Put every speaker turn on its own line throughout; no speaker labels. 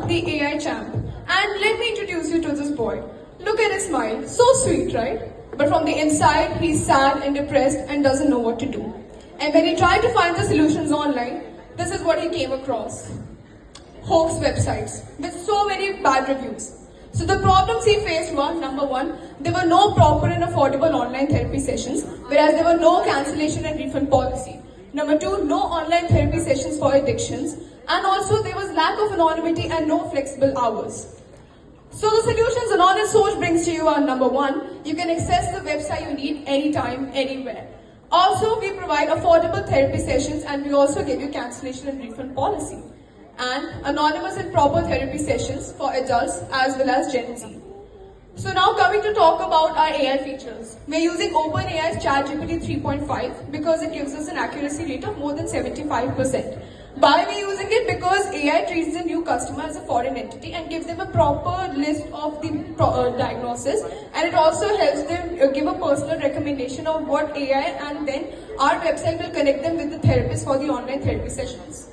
the AI champ. And let me introduce you to this boy. Look at his smile, so sweet, right? But from the inside, he's sad and depressed and doesn't know what to do. And when he tried to find the solutions online, this is what he came across. Hoax websites with so many bad reviews. So the problems he faced were, number one, there were no proper and affordable online therapy sessions, whereas there were no cancellation and refund policy. Number two, no online therapy sessions for addictions, and also there was lack of anonymity and no flexible hours. So the solutions Anonymous Soch brings to you are, number one, you can access the website you need anytime, anywhere. Also, we provide affordable therapy sessions and we also give you cancellation and refund policy. And anonymous and proper therapy sessions for adults as well as Gen Z. So now coming to talk about our AI features. We're using OpenAI's ChatGPT 3.5 because it gives us an accuracy rate of more than 75%. Why are we using it? Because AI treats the new customer as a foreign entity and gives them a proper list of the diagnosis, and it also helps them give a personal recommendation of what AI, and then our website will connect them with the therapist for the online therapy sessions.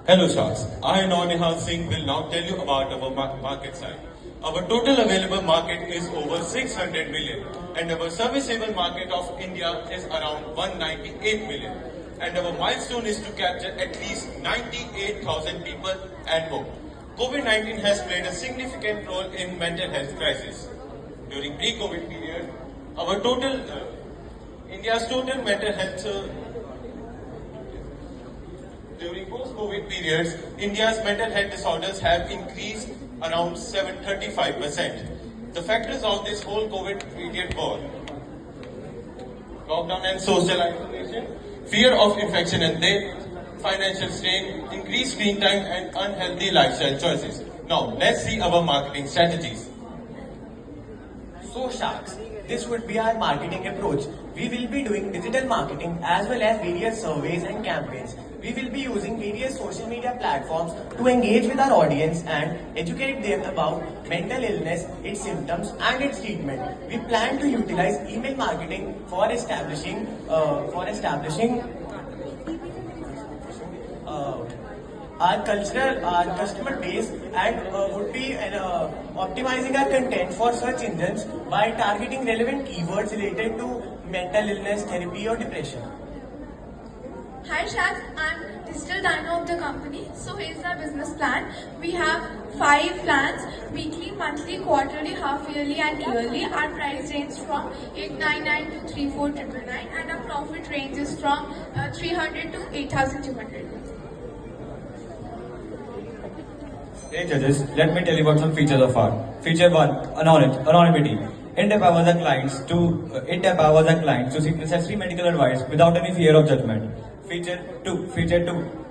Hello Sharks, I and Nihal Singh will now tell you about our market side. Our total available market is over 600 million and our serviceable market of India is around 198 million. And our milestone is to capture at least 98,000 people at home. COVID-19 has played a significant role in mental health crisis. During pre-COVID period, India's total mental health during post-COVID periods, India's mental health disorders have increased around 35%. The factors of this whole COVID period were lockdown and social isolation, fear of infection and death, financial strain, increased screen time and unhealthy lifestyle choices. Now, let's see our marketing strategies.
So Sharks, this would be our marketing approach. We will be doing digital marketing as well as various surveys and campaigns. We will be using various social media platforms to engage with our audience and educate them about mental illness, its symptoms and its treatment. We plan to utilize email marketing for establishing our customer base, and would be optimizing our content for search engines by targeting relevant keywords related to mental illness, therapy or depression.
Hi Shaz, I'm Digital Dino of the company. So here's our business plan. We have 5 plans: weekly, monthly, quarterly, half yearly and yearly. Our price range from 899 to 3499 and our profit ranges from 300 to 8200.
Hey judges, let me tell you about some features of our. Feature 1, anonymity. It empowers our clients to seek necessary medical advice without any fear of judgment. Feature 2,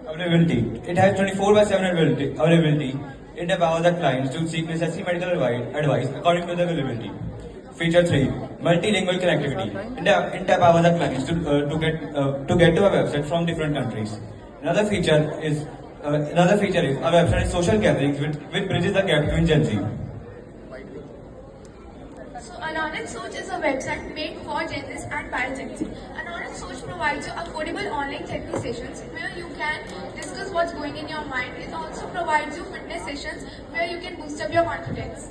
availability. It has 24/7 availability. It empowers our clients to seek necessary medical advice according to the availability. Feature 3, multilingual connectivity. It empowers our clients to get to our website from different countries. Another feature is our website is social gatherings which bridges the gap between Gen Z.
So Anonymous Soch is a website made for Gen Z and by Gen Z. Anonymous Soch provides you affordable online therapy sessions where you can discuss what's going in your mind. It also provides you fitness sessions where you can boost up your confidence.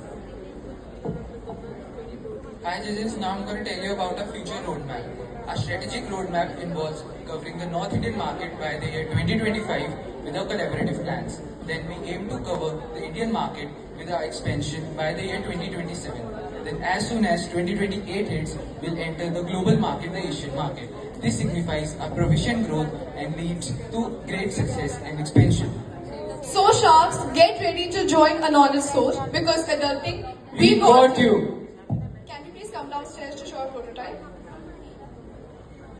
Hi judges, now I'm going to tell you about our future roadmap. Our strategic roadmap involves covering the North Indian market by the year 2025 with our collaborative plans. Then we aim to cover the Indian market with our expansion by the year 2027. Then as soon as 2028 hits, we'll enter the global market, the Asian market. This signifies our provision growth and leads to great success and expansion.
So Sharks, get ready to join Anonymous Soch because adulting,
We got you!